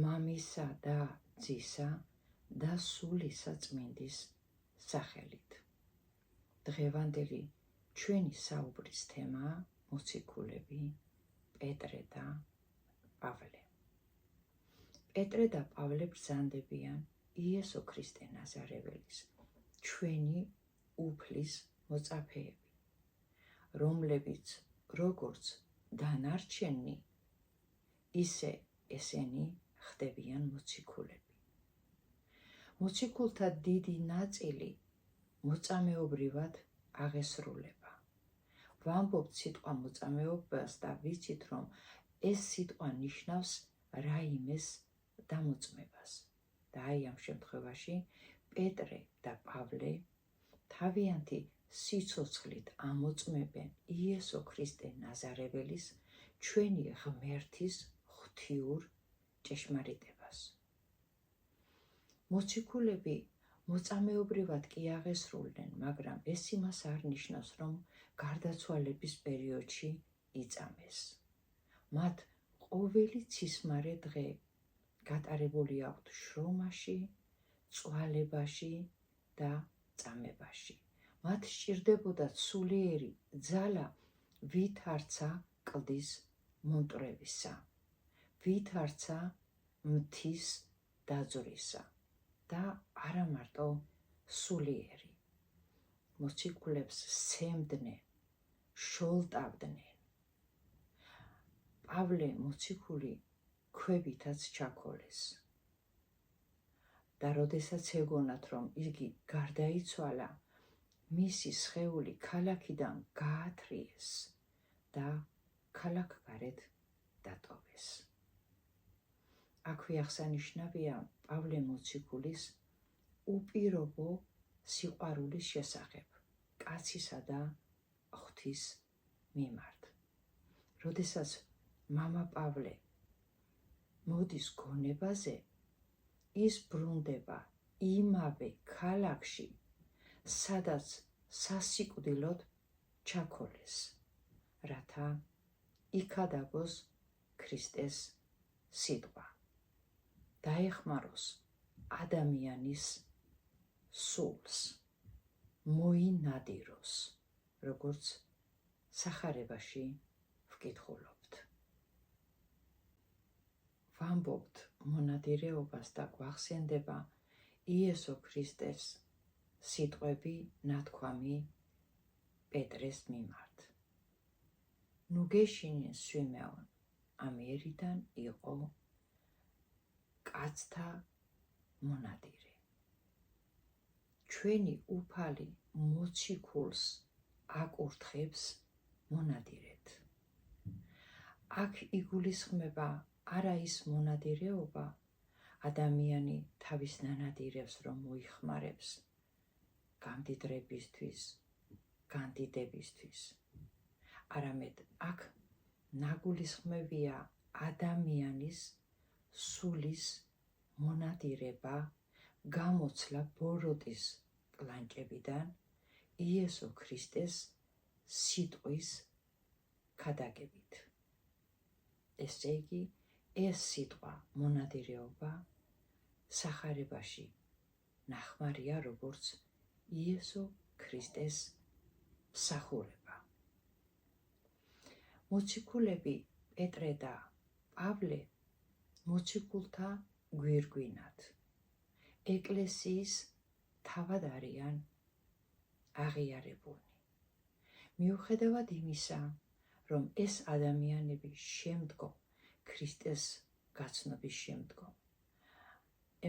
მამისა და ძისა და სულისა წმინდის სახელით. დღევანდელი ჩვენი საუბრის თემაა მოციქულები პეტრე და პავლე. პეტრე და პავლე ბრძანდებიან იესო ქრისტე ნაზარეველის, ჩვენი უფლის მოწაფეები, რომლებიც როგორც დანარჩენი, ისე ესენი ხდებიან მოციქულები. მოციქულთა დიდი ნაწილი მოწამეობრივად აღესრულება. ვამბობთ სიტყვა მოწამეობას და ვიცით, რომ ეს სიტყვა ნიშნავს რაიმეს დამოწმებას. და აი ამ შემთხვევაში პეტრე და პავლე თავიანთი სიცოცხლით ამოწმებენ იესო ქრისტე ნაზარეველის, ჩვენი ღმერთის ღვთიურ ჭეშმარიტებას. მოციქულები მოწამეობრივად კი აღესრულნენ, მაგრამ ეს იმას არ ნიშნავს, რომ გარდაცვალების პერიოდში იწამეს. მათ ყოველი ცისმარე დღე გატარებული აქვთ შრომაში, წვალებაში და წამებაში. მათ სჭირდებოდათ სულიერი ძალა ვითარცა კლდის მომტვრევისა, ვითარცა მთის დაძვრისა და არა მარტო სულიერი. მოციქულებს სცემდნენ, შოლტავდნენ. პავლე მოციქული ქვებითაც ჩაქოლეს. და როდესაც ეგონათ, რომ იგი გარდაიცვალა, მისი სხეული ქალაქიდან გაათრიეს და ქალაქგარეთ დატოვეს. აქვე აღსანიშნავია პავლე მოციქულის უპირობო სიყვარულის შესახებ კაცისა და ღვთის მიმართ. როდესაც მამა პავლე მოდის გონებაზე, ის ბრუნდება იმავე ქალაქში, სადაც სასიკვდილოდ ჩაქოლეს, რათა იქადაგოს ქრისტეს სიტყვა, დაეხმაროს ადამიანის სულს, მოინადიროს, როგორც სახარებაში ვკითხულობთ. ვამბობთ მონადირეობას და გვახსენდება იესო ქრისტეს სიტყვები ნათქვამი პეტრეს მიმართ. ნუ გეშინე სვიმეონ, ამიერიდან იყო კაცთა მონადირე. ჩვენი უფალი მოციქულს აკურთხებს მონადირედ. აქ იგულისხმება არა ის მონადირეობა, ადამიანი თავის ნანადირებს რომ მოიხმარებს გამდიდრებისთვის, განდიდებისთვის. არამედ აქ ნაგულისხმებია ადამიანის სულის მონადირება, გამოცლა ბოროტის კლანჭებიდან იესო ქრისტეს სიტყვის ქადაგებით. ესე იგი, ეს სიტყვა მონადირეობა სახარებაში ნახმარია, როგორც იესო ქრისტეს მსახურება. მოციქულები პეტრე და პავლე მოციქულთა გვირგვინად, ეკლესიის თავად არიან აღიარებულნი. მიუხედავად იმისა, რომ ეს ადამიანები შემდგომ ქრისტეს გაცნობის შემდგომ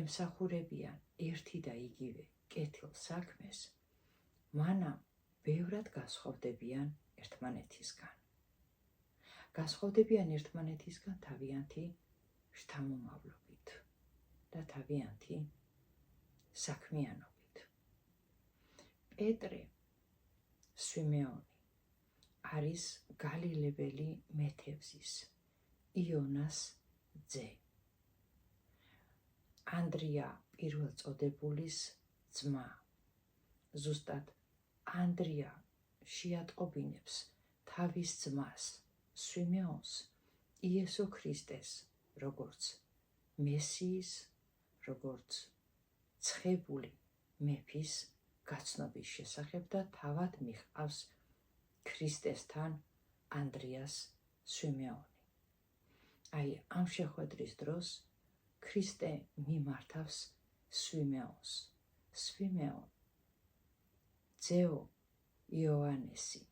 ემსახურებიან ერთი და იგივე კეთილ საქმეს, მანამ ბევრად გასხოვდებიან ერთმანეთისგან. გასხოვდებიან ერთმანეთისგან თავიანთი შთამომავლობით და თავიანთი საქმიანობით. პეტრე სვიმეონი არის გალილებელი მეთევზის, იონას ძე. ანდრია პირველწოდებულის ძმა. ზუსტად ანდრია შეატყობინებს თავის ძმას სვიმეონს იესო ქრისტეს, როგორც მესიის, როგორც ცხებული მეფის გაცნობის შესახებ და თავად მიჰყავს ქრისტესთან ანდრიას სვიმეონი. აი, ამ შეხვედრის დროს ქრისტე მიმართავს სვიმეონს. სვიმეონ, ძეო იოანესი,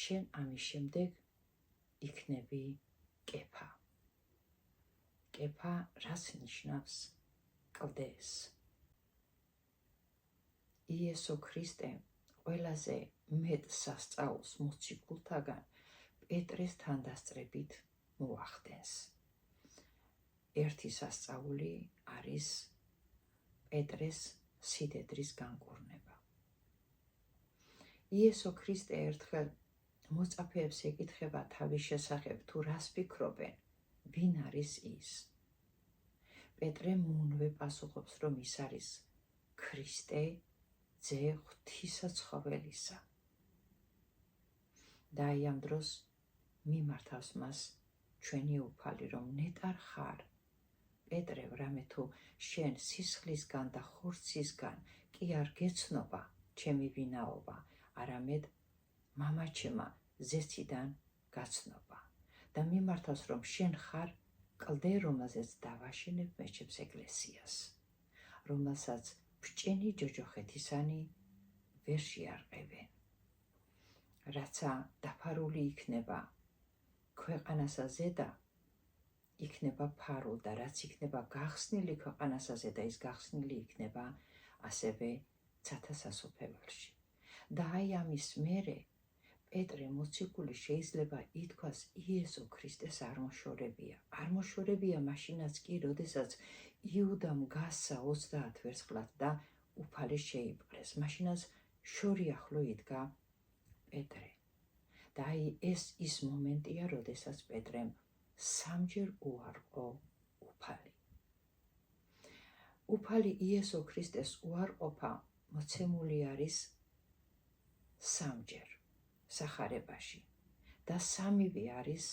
შენ ამის შემდეგ იქნები კეფა. კეფა რას ნიშნავს? კლდეს. იესო ქრისტე ყველაზე მეტ სასწაულს მოციქულთაგან პეტრეს თანდასწრებით მოახდენს. ერთი სასწაული არის პეტრეს სიდედრის განკურნება. იესო ქრისტე ერთხელ მოწაფეებს ეკითხება თავის შესახებ, თუ რას ფიქრობენ, ვინ არის ის? პეტრე მუნვე პასუხობს, რომ ის არის ქრისტე, ძე ღვთისაცხოველისა. და აი ამ დროს მიმართავს მას ჩვენი უფალი, რომ ნეტარ ხარ, პეტრე, რამე თუ შენ სისხლისგან და ხორცისგან კი არ გეცნობა ჩემი ვინაობა, არამედ მამაჩემა ზეციდან გაცნობა. და მიმართავს, რომ შენ ხარ კლდე, რომელზეც დავაშენებ მეჩებს ეკლესიას, რომელსაც ბჭენი ჯოჯოხეთისანი ვერ შეარყევენ. რაცა დაფარული იქნება ქვეყანასა ზედა, იქნება ფარულ და რაც იქნება გახსნილი ქვეყანასა ზედა, ის გახსნილი იქნება ასევე ცათა სასופეველში. და აი ამის მერე პეტრე მოციქული შეიძლება ითქვას იესო ქრისტეს არმოშორებია. არმოშორებია მაშინაც კი, როდესაც იუდამ გასცა 30 ვერცხლად და უფალი შეიპყრეს. მაშინაც შორიახლო იდგა პეტრე. და აი ეს ის მომენტია, როდესაც პეტრემ სამჯერ უარყო უფალი. უფალი იესო ქრისტეს უარყოფა მოცემული არის სამჯერ სახარებაში და სამივე არის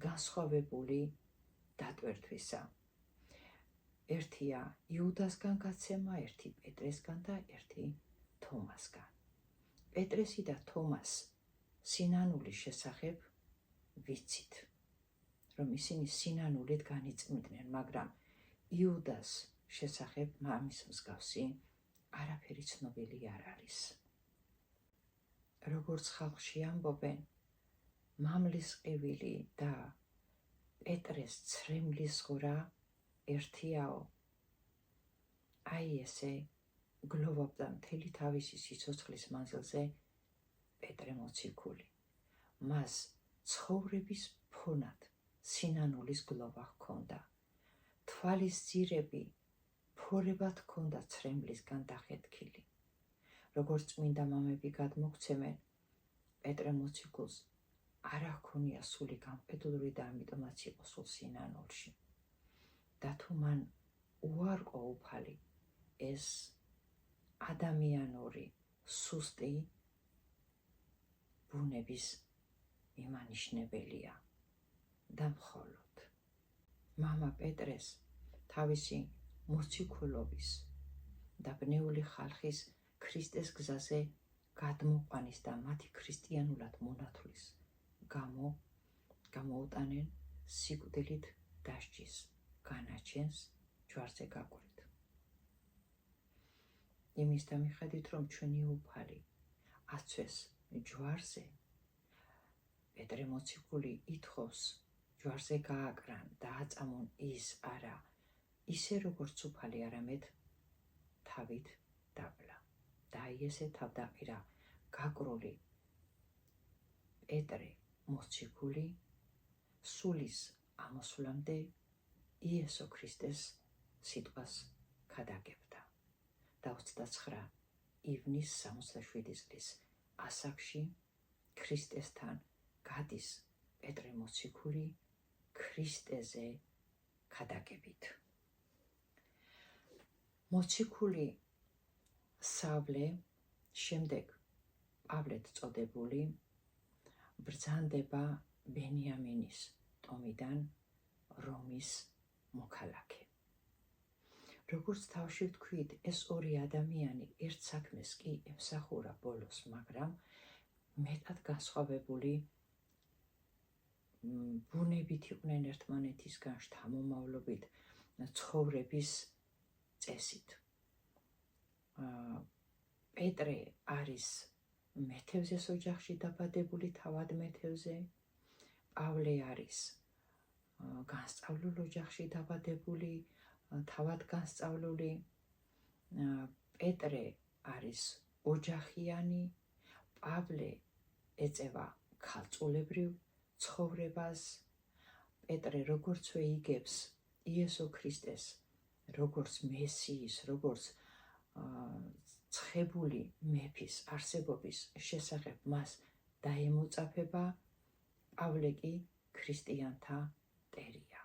განსხვავებული დატვირთვისა. ერთია იუდასგან გაცემა, ერთი პეტრესგან და ერთი თომასგან. პეტრესი და თომას სინანულის შესახებ ვიცით, რომ ისინი სინანულით განიწმინდნენ, მაგრამ იუდას შესახებ მამის მსგავსი არაფერი ცნობილი არ არის. როგორც ხალხში ამბობენ, მამლის ყივილი და პეტრეს ცრემლის ღვრა ერთიაო. აი ესე გლოვობდა მთელი თავისი სიცოცხლის მანძილზე პეტრე მოციქული. მას ცხოვრების ფონად სინანულის გლოვა ჰქონდა. თვალის ძირები ფორებად ჰქონდა ცრემლისგან დახეთქილი. როგორც წმინდა მამები გადმოგვცემენ, პეტრე მოციქულს არ ჰქონია სული გამყიდული და ამიტომაც იყო სულ სინანულში. და თუ მან უარყო უფალი, ეს ადამიანური სუსტი ბუნების მიმანიშნებელია და მხოლოდ მამა პეტრეს თავისი მოციქულობის და ბნეული ხალხის ქრისტეს გზაზე გადმოყვანის და მათი ქრისტიანულად მონათვლის გამოუტანენ სიკვდილით დასჯის განაჩენს ჯვარზე გაკვეთით. იმის და მიხედვით, რომ ჩვენი უფალი აცვეს ჯვარზე, პეტრე მოციქული ითხოვს ჯვარზე გააკრან და აწამონ ის არა ისე როგორც უფალი, არამედ თავით დაბლა. და ესე თავდაყირა გაკრული პეტრე მოციქული სულის ამოსვლამდე იესო ქრისტეს სიტყვას ქადაგებდა. და 29 ივნის 67 წლის ასაკში ქრისტესთან გადის პეტრე მოციქული ქრისტეზე ქადაგებით. მოციქული სავლე, შემდეგ პავლეთ წოდებული, ბრძანდება ბენიამინის ტომიდან რომის მოქალაქე. როგორც თავში ვთქვით, ეს ორი ადამიანი ერთ საქმეს კი ემსახურა ბოლოს, მაგრამ მეტად განსხვავებული ბუნებით იყვნენ ერთმანეთისგან, შთამომავლობით, ცხოვრების წესით. პეტრე არის მეთევზეს ოჯახში დაბადებული, თავად მეთევზე. პავლე არის განსწავლულ ოჯახში დაბადებული, თავად განსწავლული. პეტრე არის ოჯახიანი, პავლე ეწევა ქალწულებრივ ცხოვრებას. პეტრე როგორცვე იგებს იესო ქრისტეს, როგორც მესიის, როგორც ცხებული მეფის არსებობის შესახებ მას დაემოწაფება, პავლე კი ქრისტიანთა მტერია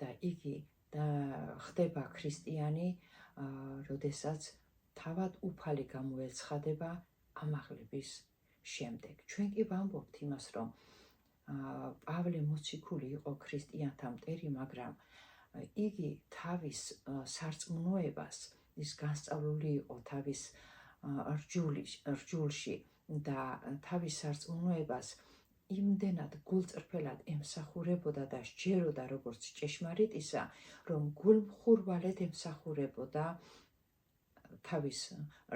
და იგი ხდება ქრისტიანი, როდესაც თავად უფალი გამოეცხადება ამაღლების შემდეგ. ჩვენ კი ვამბობთ იმას, რომ პავლე მოციქული იყო ქრისტიანთა მტერი, მაგრამ იგი თავის სარწმუნოებას, ის განსწავლული იყო თავის რჯულში და თავის სარწმუნოებას იმდენად გულწრფელად ემსახურებოდა და სჯეროდა როგორც ჭეშმარიტისა, რომ გულმხურვალედ ემსახურებოდა თავის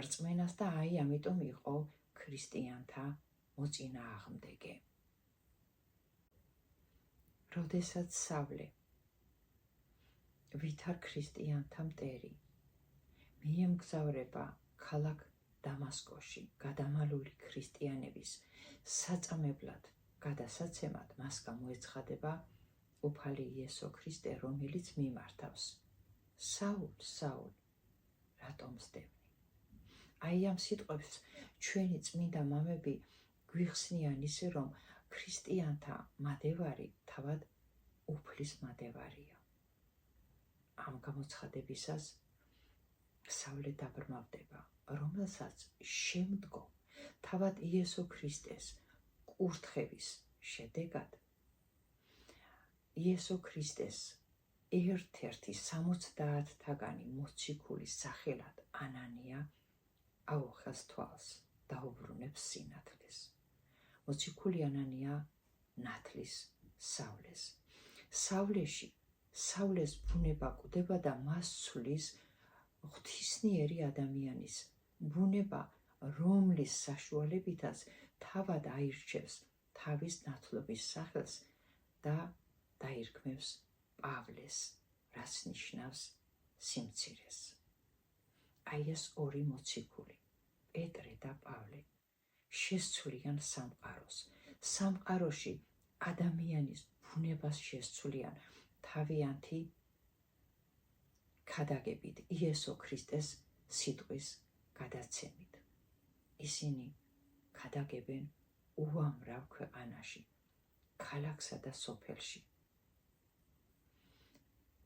რწმენას და ამიტომ იყო ქრისტიანთა მოწინააღმდეგე. როდესაც სავლე, ვითარ ქრისტიანთა მტერი, მიემგზავრება ქალაქ დამასკოში გადამალული ქრისტიანების საწამებლად გადასაცემად, მას გამოეცხადება უფალი იესო ქრისტე, რომელიც მიმართავს: საულ, საულ, რატომ სდევნი? ამ სიტყვებს ჩვენი წმინდა მამები გვიხსნიან ისე, რომ ქრისტიანთა მადევარი თავად უფლის მადევარია. ამ გამოცხადებისას სავლე დაბრმავდება, რომელსაც შემდგომ თავად იესო ქრისტეს კურთხევის შედეგად იესო ქრისტეს ერთ-ერთი 70-თაგანი მოციქულის სახელად ანანია აუხელს თვალს, დაუბრუნებს სინათლეს. მოციქული ანანია ნათლის სავლეს. სავლეს ბუნება კვდება და მას ცვლის ღვთისმიერი ადამიანის ბუნება, რომლის საშუალებითაც თავად აირჩევს თავის ნათლობის სახელს და დაირქმევს პავლეს, რაც ნიშნავს სიმცირეს. ეს ორი მოციქული, პეტრე და პავლე, შესცვლიან სამყაროში ადამიანის ბუნებას შესცვლიან თავიანთი ქადაგებით, იესო ქრისტეს სიტყვის გადაცემით. ისინი ქადაგებენ უამრავ ქვეყანაში, ქალაქსა და სოფელში,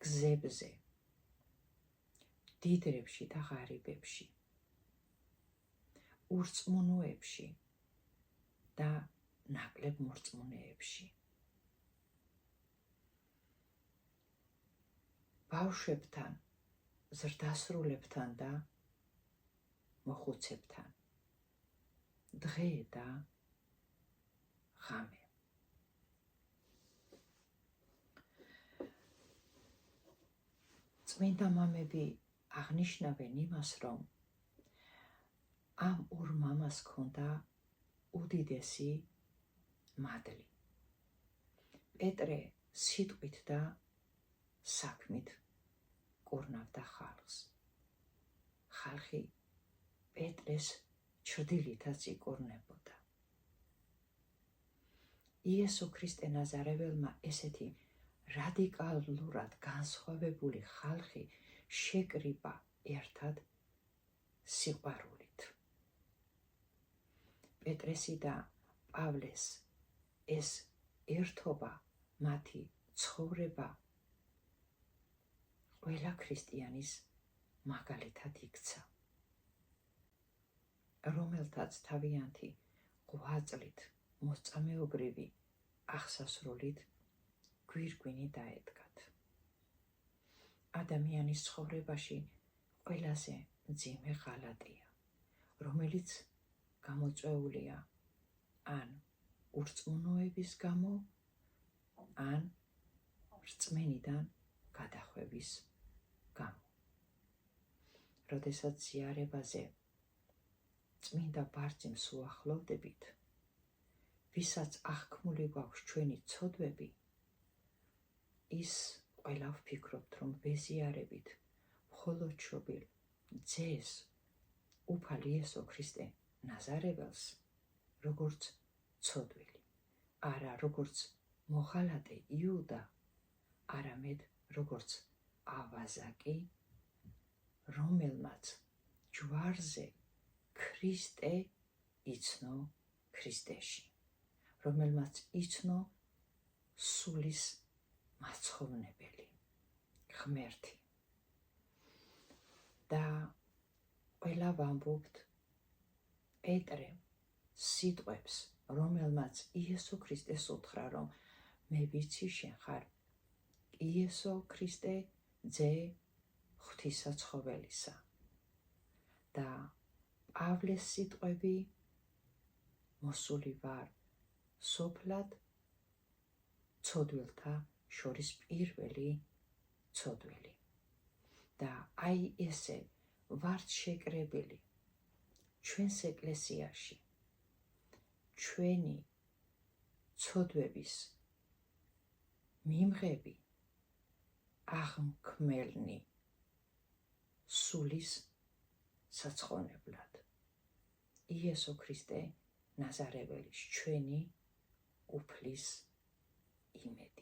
გზებზე, დიდრებში და ღარიბებში, ურწმუნოებში და ნაკლებ მორწმუნეებში. ბავშვებთან, ზრდასრულებთან და მოხუცებთან, დღე და ღამე. წმინდა მამები აღნიშნავენ იმას, რომ ამ ორ მამას ჰქონდა უდიდესი მადლი. პეტრე სიტყვით და საქმით კურნავდა ხალხს. ხალხი პეტრეს ჩრდილითაც იკურნებოდა. იესო ქრისტე ნაზარეველმა ესეთი რადიკალურად განსხვავებული ხალხი შეკრიბა ერთად სიყვარულით. პეტრესი და პავლეს ეს ერთობა, მათი ცხოვრება ყველა ქრისტიანის მაგალითად იქცა, რომელთაც თავიანთი ღვაწლით, მოსწამეობრივი აღსასრულით გვირგვინი დაედგათ. ადამიანის ცხოვრებაში ყველაზე მძიმე ღალატია, რომელიც გამოწვეულია ან ურწმუნოების გამო, ან რწმენიდან გადახვევის გამო. როდესაც ზიარებაზე წმინდა ბარძიმს უახლოვდებით, ვისაც აღქმული გვაქვს ჩვენი ცოდვები, ის ყველა ვფიქრობთ, რომ ვეზიარებით მხოლოდ შობილ ძეს, უფალი იესო ქრისტე ნაზარებელს, როგორც ცოდვილი, არა როგორც მოღალატე იუდა, არამედ როგორც ავაზაკი, რომელმაც ჯვარზე ქრისტე იცნო ქრისტეში, რომელმაც იცნო სულის მაცხოვრებელი, ღმერთი. და ყველა ვამბობთ პეტრე სიტყვებს, რომელმაც იესო ქრისტეს უთხრა, რომ მე ვიცი შენ ხარ იესო ქრისტე, ძე ღვთისაცხოველისა. და პავლეს სიტყვები, მოსული ვარ სოფლად ცოდვილთა შორის პირველი ცოდვილი. და აი ესე ვართ შეკრებილი ჩვენს ეკლესიაში, ჩვენი ცოდვების მიმღები აღმქმელნი სულის საცხონებლად. იესო ქრისტე ნაზარებელის ჩვენი უფლის იმედი.